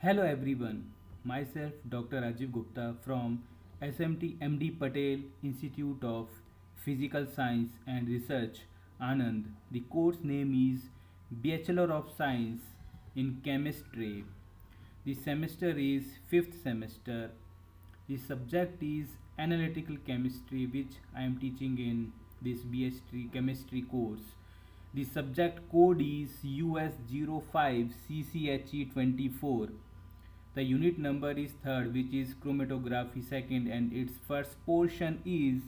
Hello everyone, myself Dr. Rajiv Gupta from SMT MD Patel Institute of Physical Science and Research, Anand. The course name is Bachelor of Science in Chemistry. The semester is 5th semester. The subject is Analytical Chemistry, which I am teaching in this BS3 Chemistry course. The subject code is US05 CCHE24. The unit number is third, which is chromatography second, and its first portion is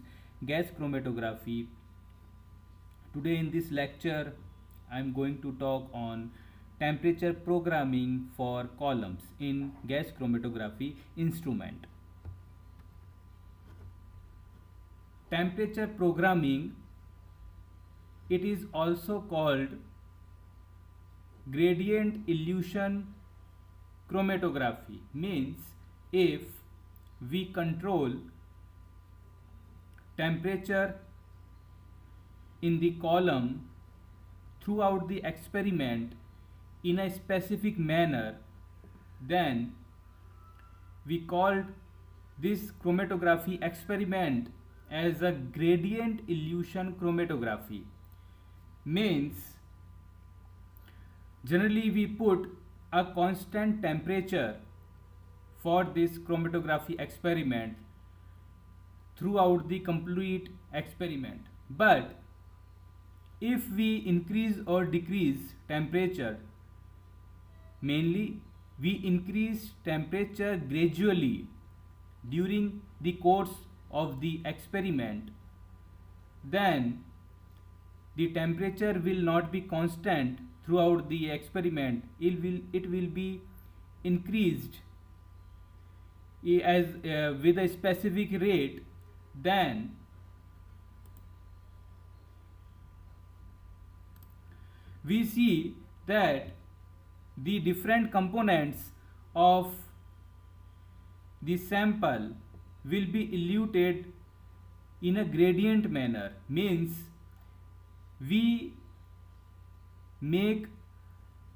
gas chromatography. Today in this lecture I am going to talk on temperature programming for columns in gas chromatography instrument. Temperature programming, it is also called gradient elution chromatography, means if we control temperature in the column throughout the experiment in a specific manner, then we called this chromatography experiment as a gradient elution chromatography. Means generally we put a constant temperature for this chromatography experiment throughout the complete experiment, but if we increase or decrease temperature, mainly we increase temperature gradually during the course of the experiment, then the temperature will not be constant throughout the experiment. It will be increased as with a specific rate. Then we see that the different components of the sample will be eluted in a gradient manner, means we make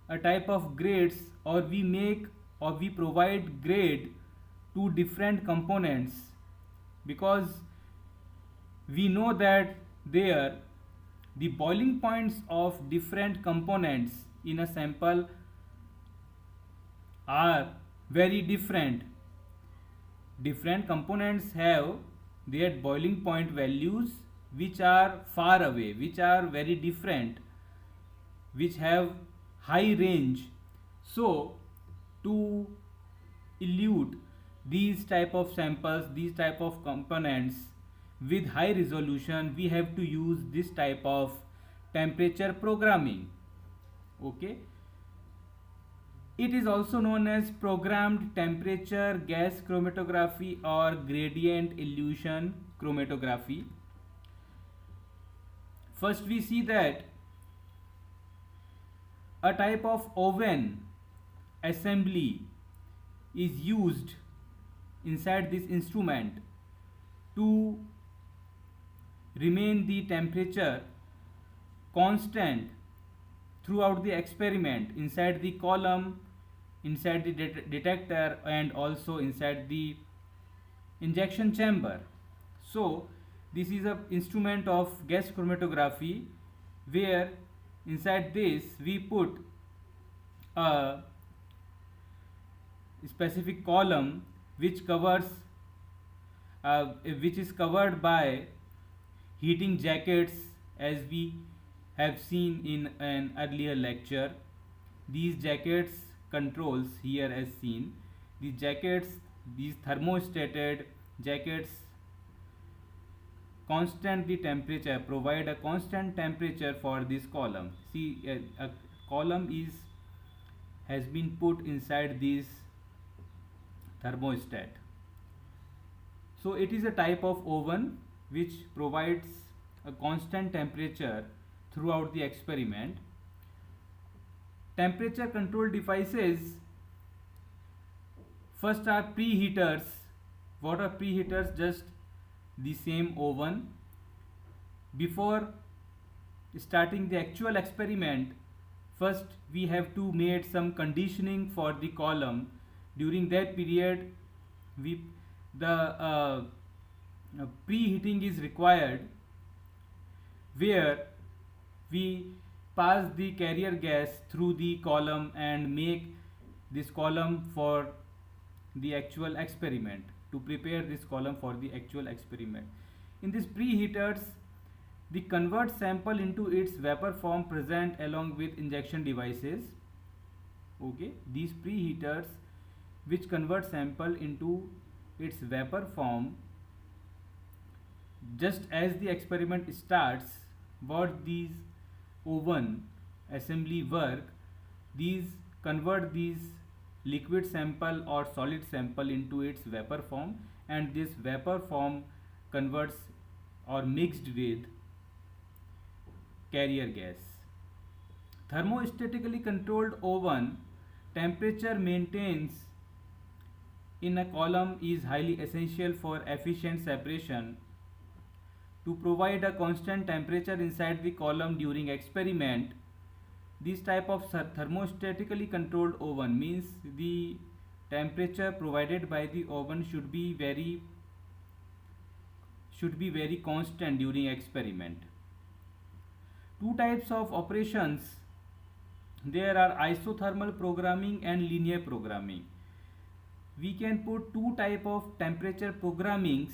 a type of grades, or we provide grade to different components, because we know that there the boiling points of different components in a sample are very different. Different components have their boiling point values which are far away, which are very different, which have high range. So to elute these type of samples, these type of components with high resolution, we have to use this type of temperature programming. Okay, it is also known as programmed temperature gas chromatography or gradient elution chromatography. First we see that a type of oven assembly is used inside this instrument to remain the temperature constant throughout the experiment inside the column, inside the detector, and also inside the injection chamber. So this is a instrument of gas chromatography where inside this we put a specific column which covers which is covered by heating jackets, as we have seen in an earlier lecture. These jackets controls here as seen. These jackets, these thermostated jackets constant the temperature, provide a constant temperature for this column. See, a column has been put inside this thermostat. So it is a type of oven which provides a constant temperature throughout the experiment. Temperature control devices, first are preheaters. What are preheaters? Just the same oven. Before starting the actual experiment, first we have to make some conditioning for the column, During that period, we the preheating is required, where we pass the carrier gas through the column and make this column for the actual experiment, to prepare this column for the actual experiment. In these preheaters, the convert sample into its vapor form present along with injection devices. Okay, these preheaters which convert sample into its vapor form, just as the experiment starts, what these oven assembly work, these convert these liquid sample or solid sample into its vapor form, and this vapor form converts or mixed with carrier gas. Thermostatically controlled oven temperature maintains in a column is highly essential for efficient separation. To provide a constant temperature inside the column during experiment, this type of thermostatically controlled oven means the temperature provided by the oven should be very constant during experiment. Two types of operations there are: isothermal programming and linear programming. We can put two type of temperature programmings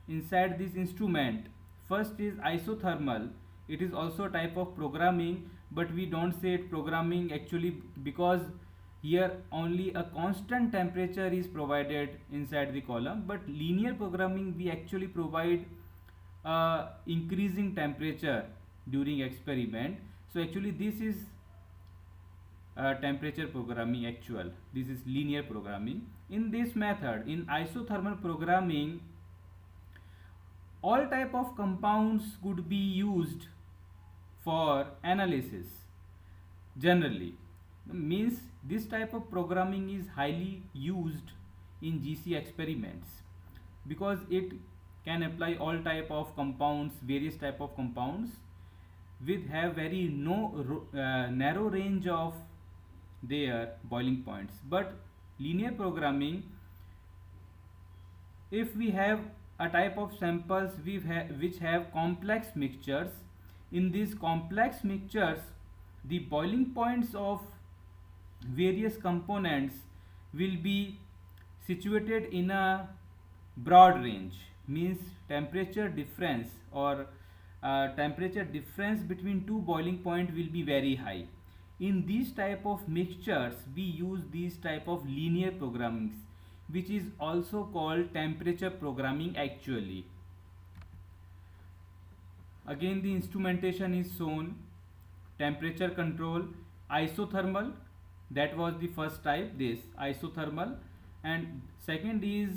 inside this instrument. First is isothermal. It is also a type of programming, but we don't say it programming actually, because here only a constant temperature is provided inside the column. But linear programming, we actually provide increasing temperature during experiment. So actually this is temperature programming actual. This is linear programming. In this method, in isothermal programming, all type of compounds could be used for analysis. Generally, means this type of programming is highly used in GC experiments, because it can apply all type of compounds, various type of compounds, with have very narrow range of their boiling points. But linear programming, if we have a type of samples which have complex mixtures, in these complex mixtures the boiling points of various components will be situated in a broad range, means temperature difference or temperature difference between two boiling point will be very high. In these type of mixtures, we use these type of linear programmings, which is also called temperature programming actually. Again, the instrumentation is shown: temperature control, isothermal, that was the first type, this isothermal, and second is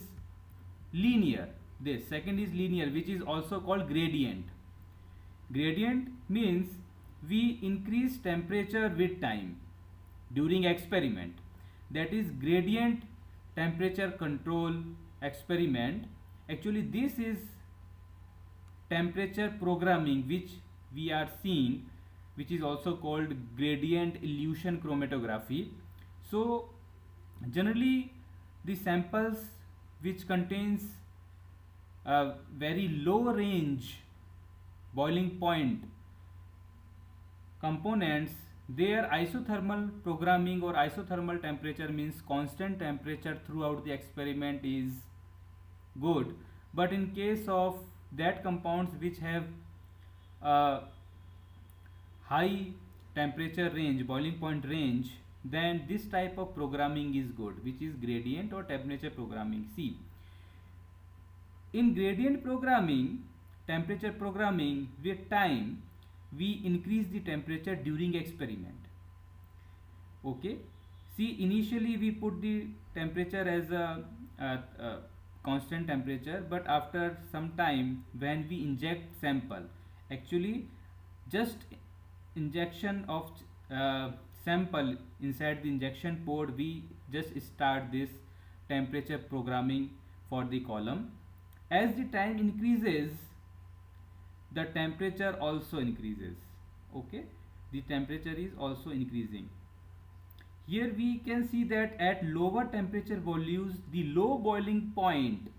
linear, this second is linear, which is also called gradient. Gradient means we increase temperature with time during experiment, that is gradient temperature control experiment. Actually this is temperature programming which we are seeing, which is also called gradient elution chromatography. So generally the samples which contains a very low range boiling point components, their isothermal programming or isothermal temperature means constant temperature throughout the experiment is good. But in case of that compounds which have high temperature range, boiling point range, then this type of programming is good, which is gradient or temperature programming. See, in gradient programming, temperature programming, with time we increase the temperature during experiment. Okay, see, initially we put the temperature as a constant temperature, but after some time when we inject sample, actually just injection of sample inside the injection port, we just start this temperature programming for the column. As the time increases, the temperature also increases. Okay, the temperature is also increasing. Here we can see that at lower temperature values, the low boiling point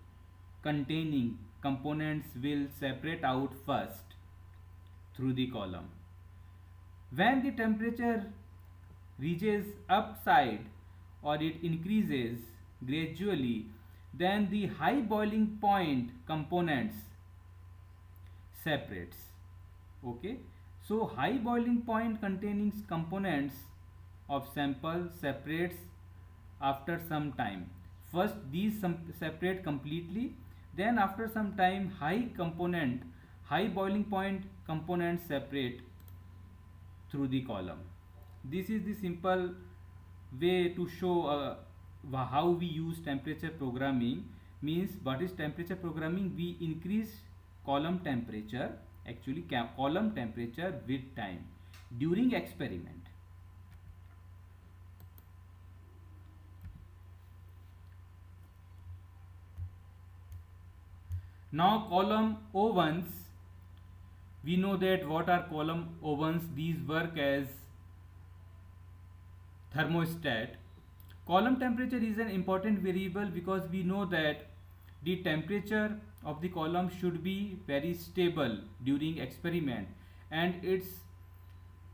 containing components will separate out first through the column. When the temperature reaches upside or it increases gradually, then the high boiling point components separates. Okay, so high boiling point containing components of sample separates after some time. First these separate completely, then after some time high boiling point components separate through the column. This is the simple way to show how we use temperature programming. Means what is temperature programming? We increase column temperature, actually column temperature with time during experiment. Now column ovens, we know that what are column ovens. These work as thermostat. Column temperature is an important variable because we know that the temperature of the column should be very stable during experiment, and its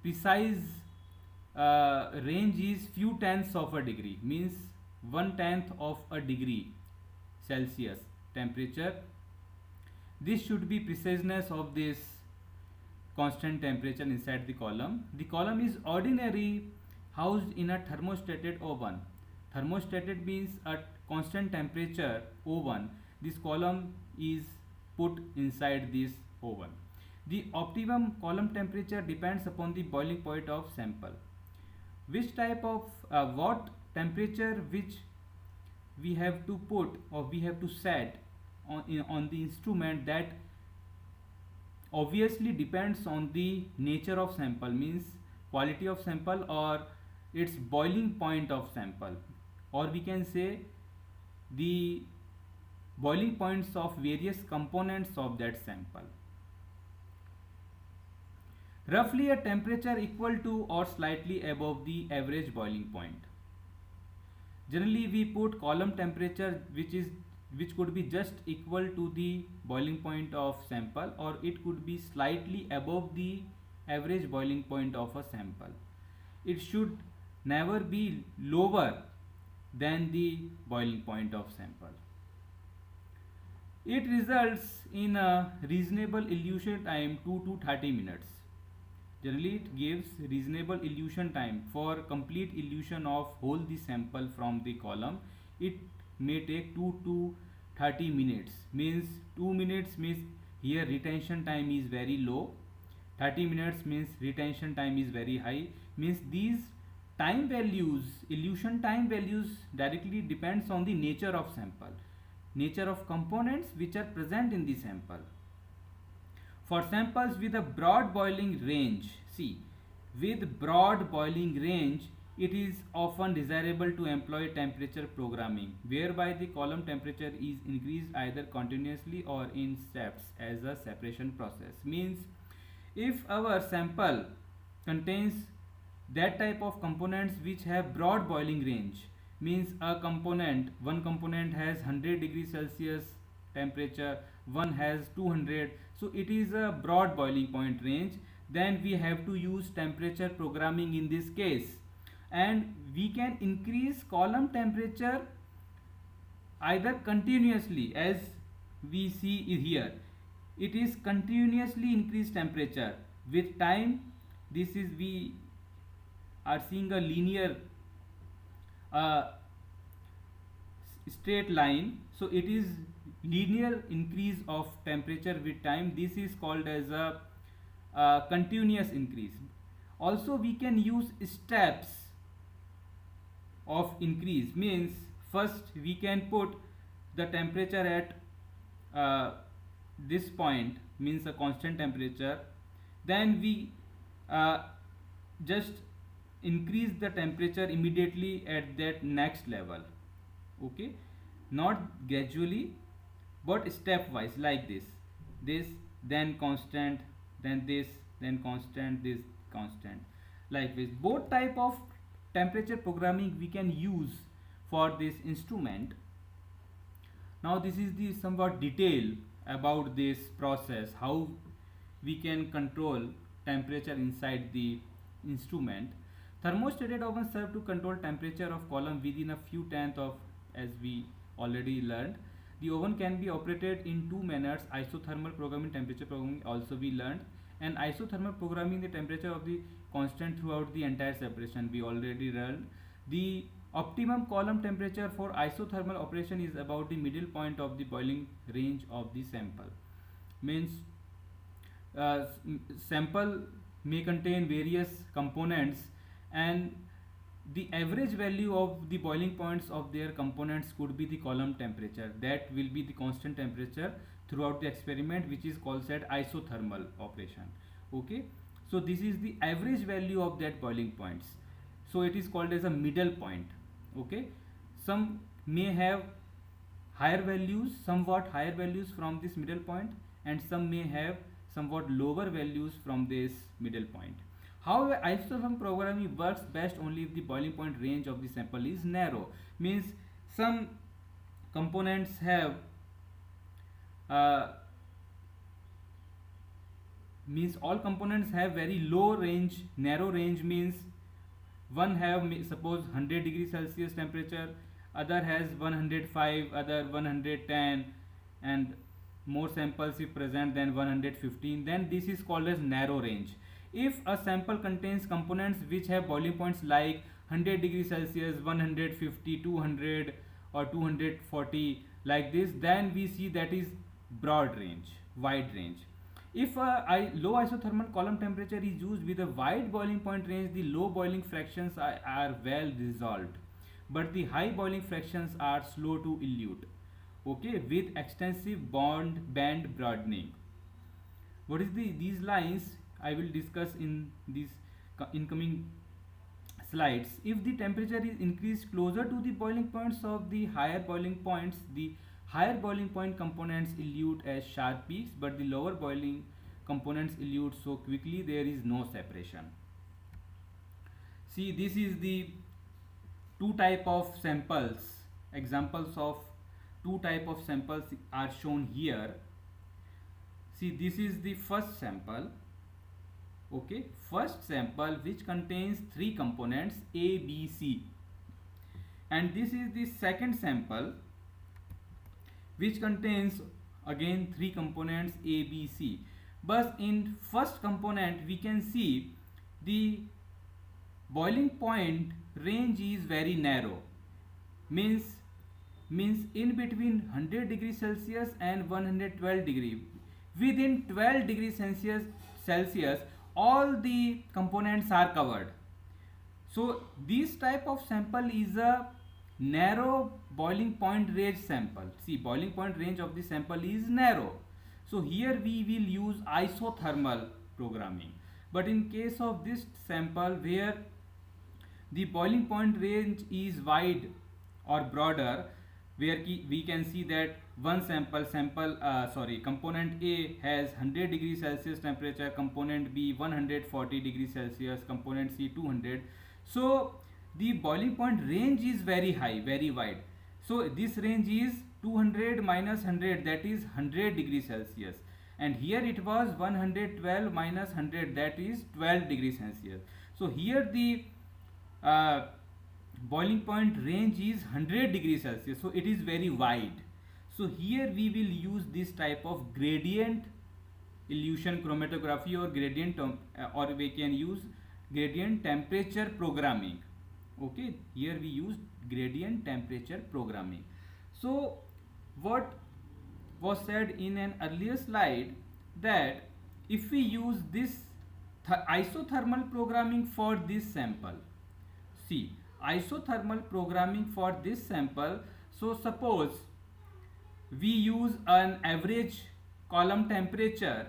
precise range is few tenths of a degree, means 1/10 of a degree Celsius temperature. This should be preciseness of this constant temperature inside the column. The column is ordinary housed in a thermostated oven. Thermostated means a constant temperature oven. This column is put inside this oven. The optimum column temperature depends upon the boiling point of sample. Which type of what temperature which we have to put or we have to set on the instrument, that obviously depends on the nature of sample, means quality of sample or its boiling point of sample, or we can say the boiling points of various components of that sample. Roughly a temperature equal to or slightly above the average boiling point. Generally we put column temperature which could be just equal to the boiling point of sample, or it could be slightly above the average boiling point of a sample. It should never be lower than the boiling point of sample. It results in a reasonable elution time 2 to 30 minutes. Generally it gives reasonable elution time. For complete elution of whole the sample from the column, it may take 2 to 30 minutes. Means 2 minutes means here retention time is very low, 30 minutes means retention time is very high. Means these time values, elution time values, directly depends on the nature of sample, nature of components which are present in the sample. For samples with a broad boiling range, see, with broad boiling range, it is often desirable to employ temperature programming, whereby the column temperature is increased either continuously or in steps as a separation process. Means if our sample contains that type of components which have broad boiling range, means one component has 100 degrees Celsius temperature, one has 200, so it is a broad boiling point range, then we have to use temperature programming in this case, and we can increase column temperature either continuously, as we see here, it is continuously increased temperature with time. This is, we are seeing a linear straight line, so it is linear increase of temperature with time. This is called as a continuous increase. Also we can use steps of increase. Means first we can put the temperature at this point, means a constant temperature, then we just increase the temperature immediately at that next level. Okay, not gradually but stepwise, like this then constant, then this, then constant, this constant, like this. Both type of temperature programming we can use for this instrument. Now this is the somewhat detail about this process, how we can control temperature inside the instrument. Thermostated ovens serve to control temperature of column within a few tenths of, as we already learned. The oven can be operated in two manners: isothermal programming, temperature programming also we learned, and isothermal programming, the temperature of the constant throughout the entire separation, we already learned. The optimum column temperature for isothermal operation is about the middle point of the boiling range of the sample. Means sample may contain various components, and the average value of the boiling points of their components could be the column temperature. That will be the constant temperature throughout the experiment, which is called as isothermal operation. Okay, so this is the average value of that boiling points, so it is called as a middle point. Okay, some may have higher values, somewhat higher values from this middle point, and some may have somewhat lower values from this middle point. However, isothermal programming works best only if the boiling point range of the sample is narrow. Means some components have uh, means all components have very low range. Narrow range means one have suppose 100 degree Celsius temperature, other has 105, other 110, and more samples if present than 115, then this is called as narrow range. If a sample contains components which have boiling points like 100 degree Celsius, 150, 200 or 240 like this, then we see that is broad range, wide range. If a low isothermal column temperature is used with a wide boiling point range, the low boiling fractions are well resolved, but the high boiling fractions are slow to elute. Okay, with extensive band broadening. What is these lines I will discuss in these incoming slides. If the temperature is increased closer to the boiling points of the higher boiling points, the higher boiling point components elute as sharp peaks, but the lower boiling components elute so quickly there is no separation. See, this is the two type of samples. Examples of two type of samples are shown here. See, this is the first sample. Okay, first sample which contains three components A, B, C, and this is the second sample which contains again three components A, B, C. But in first component we can see the boiling point range is very narrow, means in between 100 degree Celsius and 112 degree. Within 12 degree Celsius all the components are covered. So this type of sample is a narrow boiling point range sample. See, boiling point range of the sample is narrow, so here we will use isothermal programming. But in case of this sample where the boiling point range is wide or broader, where we can see that one component A has 100 degree Celsius temperature, component B 140 degree Celsius, component C 200. So the boiling point range is very high, very wide. So this range is 200 minus 100, that is 100 degree Celsius, and here it was 112 minus 100, that is 12 degree Celsius. So here the boiling point range is 100 degrees Celsius, so it is very wide. So here we will use this type of gradient elution chromatography, or or we can use gradient temperature programming. Okay, here we use gradient temperature programming. So what was said in an earlier slide, that if we use this isothermal programming for this sample, see, isothermal programming for this sample, so suppose we use an average column temperature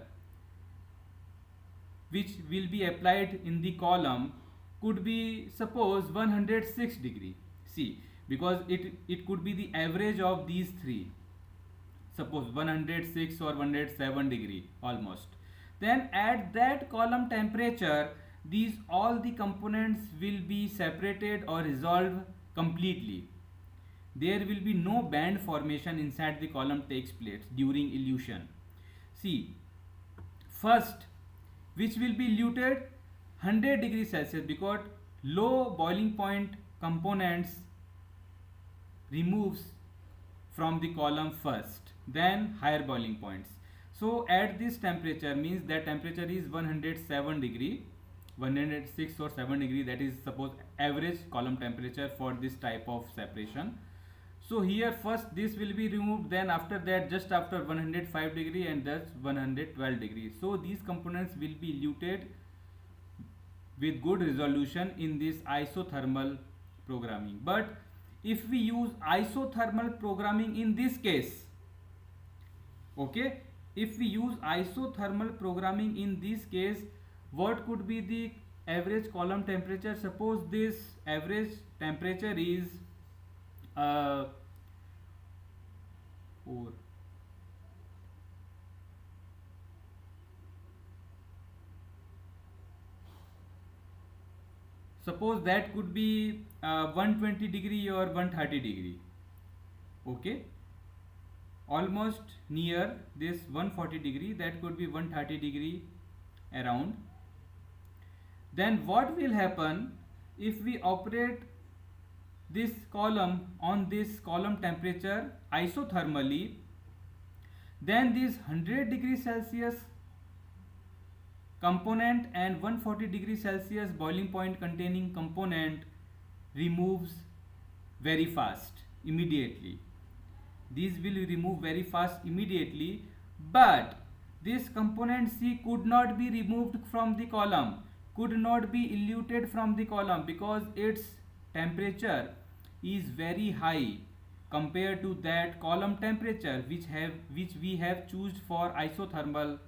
which will be applied in the column, could be suppose 106 degree. See, because it could be the average of these three, suppose 106 or 107 degree almost. Then at that column temperature these all the components will be separated or resolved completely. There will be no band formation inside the column takes place during elution. See, first, which will be eluted 100 degrees Celsius, because low boiling point components removes from the column first, then higher boiling points. So at this temperature, means that temperature is 107 degree, 106 or 7 degree, that is suppose average column temperature for this type of separation. So here first this will be removed, then after that just after 105 degree and that's 112 degree. So these components will be eluted with good resolution in this isothermal programming. But if we use isothermal programming in this case, okay, if we use isothermal programming in this case, what could be the average column temperature? Suppose this average temperature is or suppose that could be 120 degree or 130 degree, okay, almost near this 140 degree, that could be 130 degree around. Then what will happen if we operate this column on this column temperature isothermally? Then this 100 degrees Celsius component and 140 degrees Celsius boiling point containing component removes very fast immediately. These will remove very fast immediately, but this component C could not be removed from the column, could not be eluted from the column, because its temperature is very high compared to that column temperature which we have choose for isothermal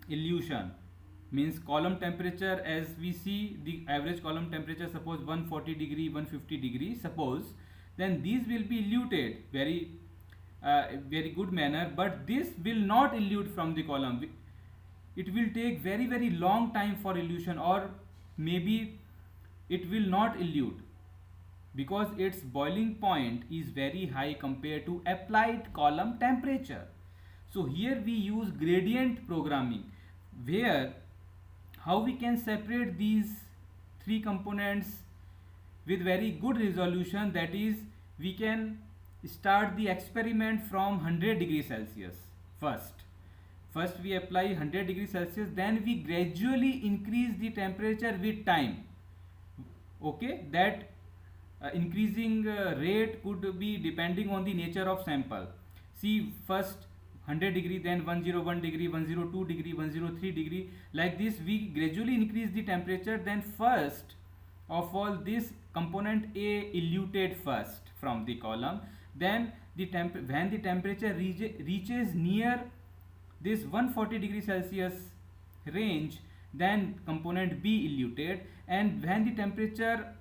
elution. Means column temperature, as we see the average column temperature, suppose 140 degree, 150 degree suppose, then these will be eluted very good manner, but this will not elute from the column. It will take very long time for elution, or maybe it will not elute because its boiling point is very high compared to applied column temperature. So here we use gradient programming, where how we can separate these three components with very good resolution. That is, we can start the experiment from 100 degrees Celsius first we apply 100 degrees Celsius, then we gradually increase the temperature with time, okay. That increasing rate could be depending on the nature of sample. See, first 100 degree, then 101 degree, 102 degree, 103 degree, like this we gradually increase the temperature. Then first of all, this component A eluted first from the column, then when the temperature reaches near this 140 degree Celsius range, then component B eluted, and when the temperature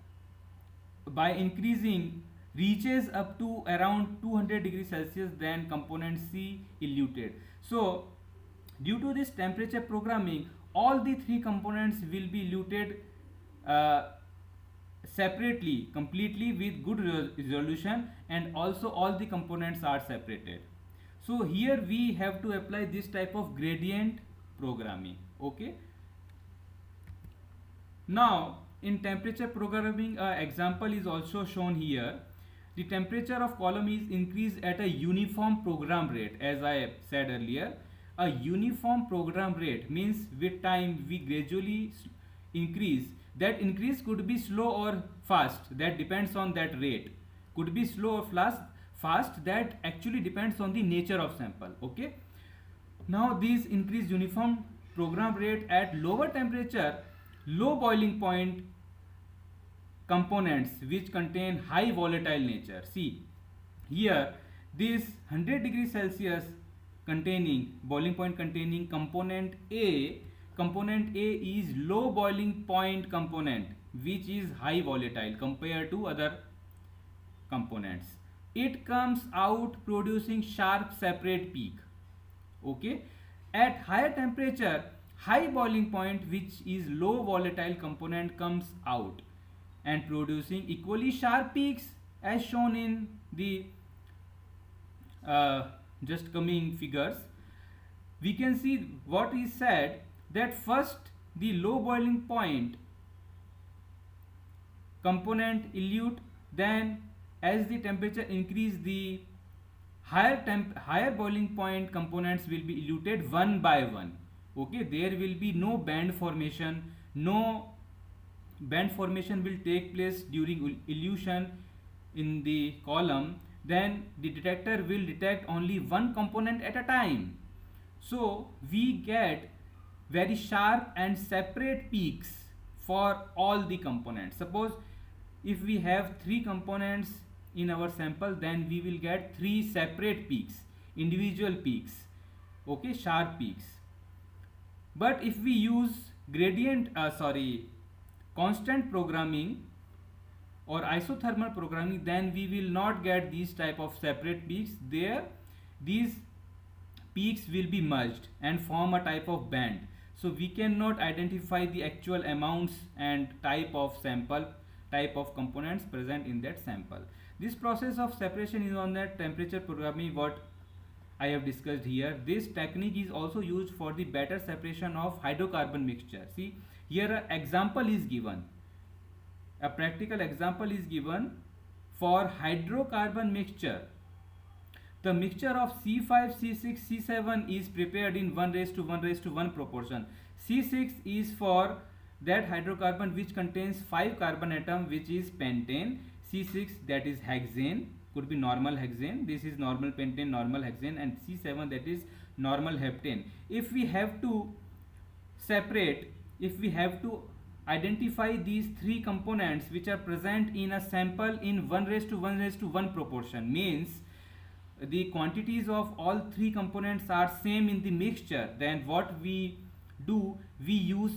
by increasing reaches up to around 200 degrees Celsius, then component C eluted. So due to this temperature programming, all the three components will be eluted separately, completely with good resolution, and also all the components are separated. So here we have to apply this type of gradient programming, okay. Now in temperature programming, example is also shown here. The temperature of column is increased at a uniform program rate. As I said earlier, a uniform program rate means with time we gradually increase. That increase could be slow or fast, that depends on that rate. Could be slow or fast, that actually depends on the nature of sample, okay. Now these increased uniform program rate at lower temperature, low boiling point components which contain high volatile nature. See here, this 100 degrees Celsius containing boiling point containing component A is low boiling point component which is high volatile compared to other components. It comes out producing sharp separate peak, okay. At higher temperature, high boiling point, which is low volatile component, comes out and producing equally sharp peaks as shown in the uh, just coming figures. We can see what is said, that first the low boiling point component elute, then as the temperature increase, the higher boiling point components will be eluted one by one. Okay, there will be no band formation. No band formation will take place during elution in the column. Then the detector will detect only one component at a time, so we get very sharp and separate peaks for all the components. Suppose if we have three components in our sample, then we will get three separate peaks, individual peaks, okay, sharp peaks. But if we use constant programming or isothermal programming, then we will not get these type of separate peaks. There these peaks will be merged and form a type of band, so we cannot identify the actual amounts and type of sample, type of components present in that sample. This process of separation is on that temperature programming what I have discussed here. This technique is also used for the better separation of hydrocarbon mixture. See, here an example is given, a practical example is given for hydrocarbon mixture. The mixture of C5, C6, C7 is prepared in 1:1:1 proportion. C6 is for that hydrocarbon which contains 5 carbon atom, which is pentane. C6, that is hexane, could be normal hexane. This is normal pentane, normal hexane, and C7, that is normal heptane. If we have to separate, if we have to identify these three components which are present in a sample in 1:1:1 proportion, means the quantities of all three components are same in the mixture, then what we do, we use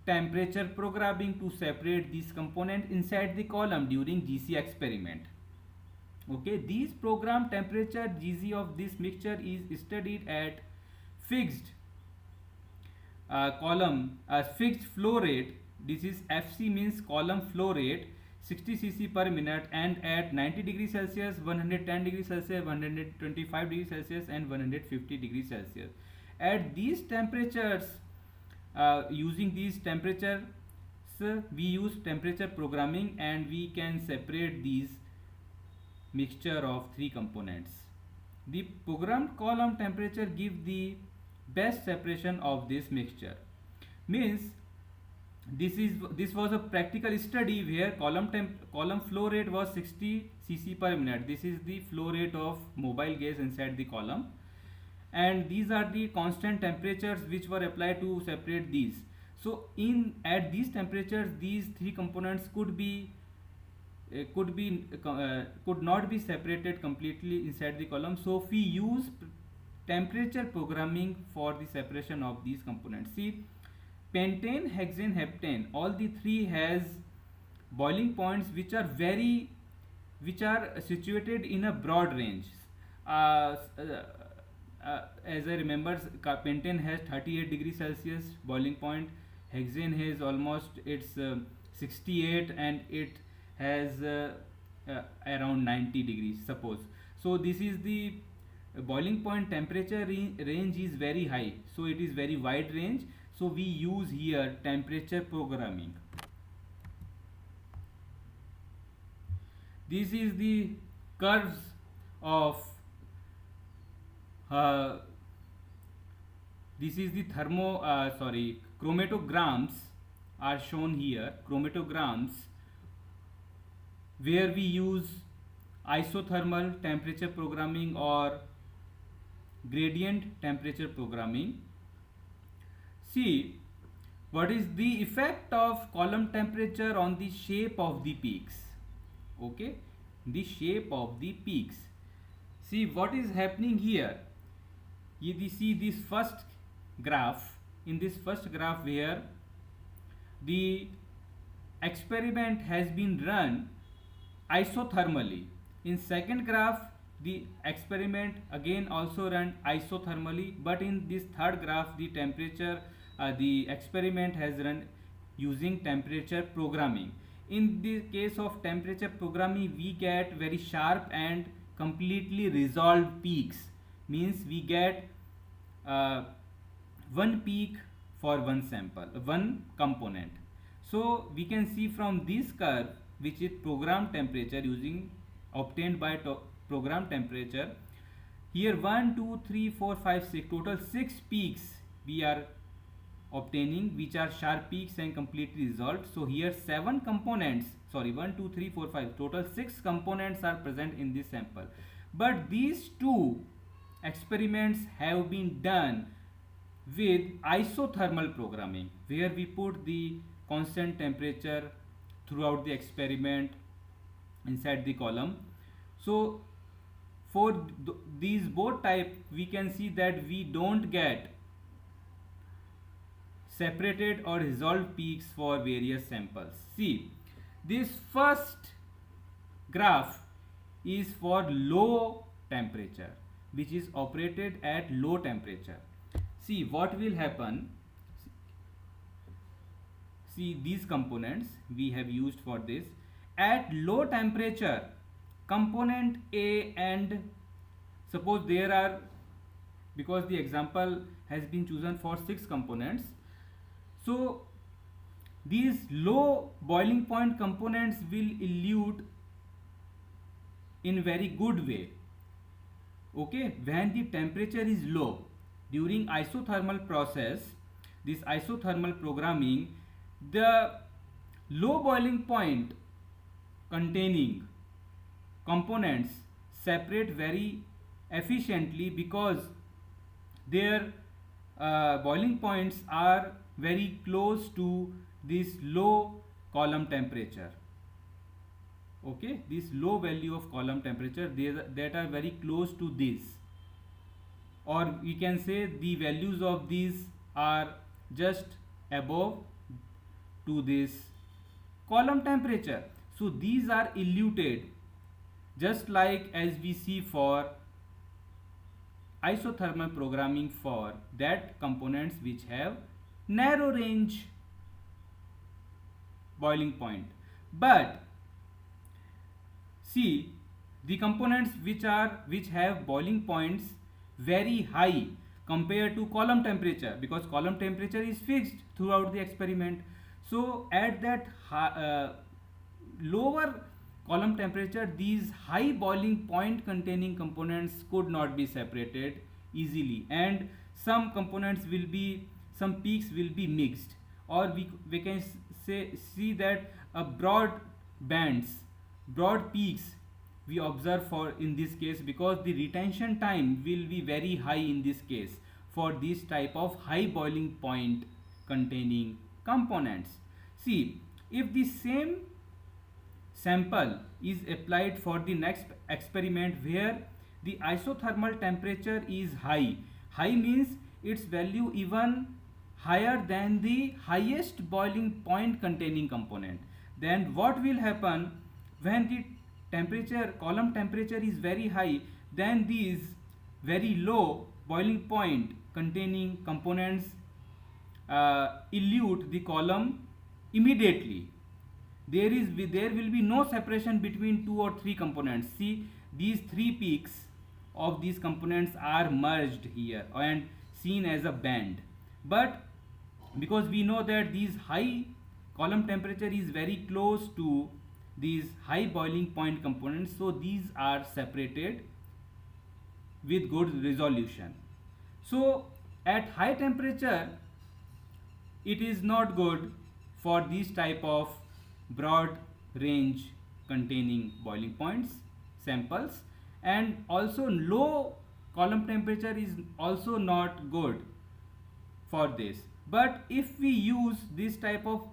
temperature programming to separate these components inside the column during GC experiment. Okay, these program temperature GC of this mixture is studied at fixed fixed flow rate. This is FC, means column flow rate, 60 cc per minute, and at 90 degrees Celsius, 110 degrees Celsius, 125 degrees Celsius, and 150 degrees Celsius. At these temperatures, using these temperatures, we use temperature programming and we can separate these mixture of three components. The programmed column temperature gives the best separation of this mixture. Means this was a practical study where column flow rate was 60 cc per minute. This is the flow rate of mobile gas inside the column, and these are the constant temperatures which were applied to separate these. So at these temperatures, these three components could not be separated completely inside the column. So we use temperature programming for the separation of these components. See, pentane, hexane, heptane, all the three has boiling points which are situated in a broad range. As I remember, pentane has 38 degrees Celsius boiling point, hexane has almost 68, and it has around 90 degrees, suppose. So this is the boiling point temperature range is very high, so it is very wide range. So we use here temperature programming. This is the curves of this is the chromatograms are shown here. Chromatograms where we use isothermal temperature programming or gradient temperature programming. See, what is the effect of column temperature on the shape of the peaks? Okay, the shape of the peaks. See what is happening here. You see this first graph. In this first graph, where the experiment has been run isothermally. In second graph, the experiment again also run isothermally, but in this third graph, the temperature the experiment has run using temperature programming. In the case of temperature programming, we get very sharp and completely resolved peaks. Means we get uh, one peak for one sample, one component. So we can see from this curve, which is program temperature using obtained by program temperature. Here 1, 2, 3, 4, 5, 6, total 6 peaks we are obtaining, which are sharp peaks and completely resolved. So here 7 components, sorry, 1, 2, 3, 4, 5, total 6 components are present in this sample. But these two experiments have been done with isothermal programming, where we put the constant temperature throughout the experiment inside the column. So for these both type, we can see that we don't get separated or resolved peaks for various samples. See, this first graph is for low temperature, which is operated at low temperature. See what will happen. See these components we have used for this. At low temperature, component A, and suppose there are, because the example has been chosen for 6 components, so these low boiling point components will elute in very good way. Okay, when the temperature is low during isothermal process, this isothermal programming, the low boiling point containing components separate very efficiently, because their boiling points are very close to this low column temperature. Okay, this low value of column temperature, that are very close to this, or we can say the values of these are just above to this column temperature. So these are eluted, just like as we see for isothermal programming for that components which have narrow range boiling point. But see the components which have boiling points very high compared to column temperature, because column temperature is fixed throughout the experiment. So at that lower column temperature, these high boiling point containing components could not be separated easily, and some components will be, some peaks will be mixed, or we can see that broad bands, broad peaks we observe for in this case, because the retention time will be very high in this case for this type of high boiling point containing components. See, if the same sample is applied for the next experiment where the isothermal temperature is high, high means its value even higher than the highest boiling point containing component, then what will happen? When the temperature, column temperature is very high, then these very low boiling point containing components elute the column immediately. There will be no separation between 2 or 3 components. See, these 3 peaks of these components are merged here and seen as a band. But because we know that these high column temperature is very close to these high boiling point components, so these are separated with good resolution. So at high temperature, it is not good for this type of broad range containing boiling points samples, and also low column temperature is also not good for this. But if we use this type of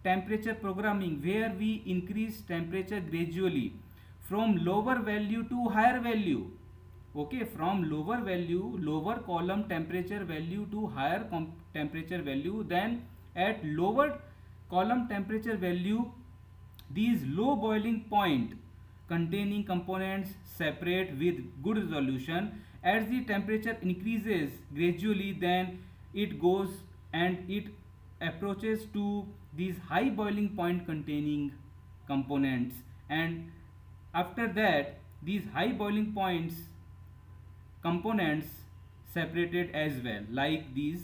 temperature programming where we increase temperature gradually from lower value to higher value, okay, from lower value, lower column temperature value to higher temperature value, then at lower column temperature value, these low boiling point containing components separate with good resolution. As the temperature increases gradually, then it goes and it approaches to these high boiling point containing components, and after that these high boiling points components separated as well, like these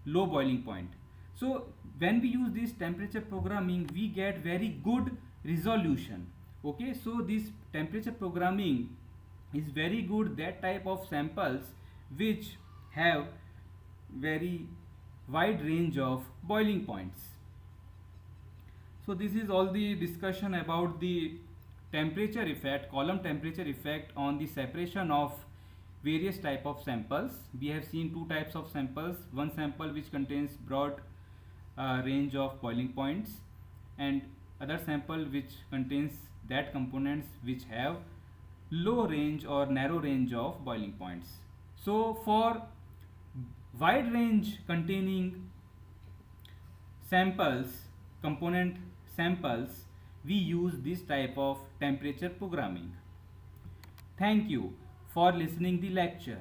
low boiling point. So when we use this temperature programming, we get very good resolution. Okay, so this temperature programming is very good, that type of samples which have very wide range of boiling points. So this is all the discussion about the temperature effect, column temperature effect on the separation of various type of samples. We have seen two types of samples, one sample which contains broad range of boiling points, and other sample which contains that components which have low range or narrow range of boiling points. So for wide range containing samples, component samples, we use this type of temperature programming. Thank you for listening the lecture.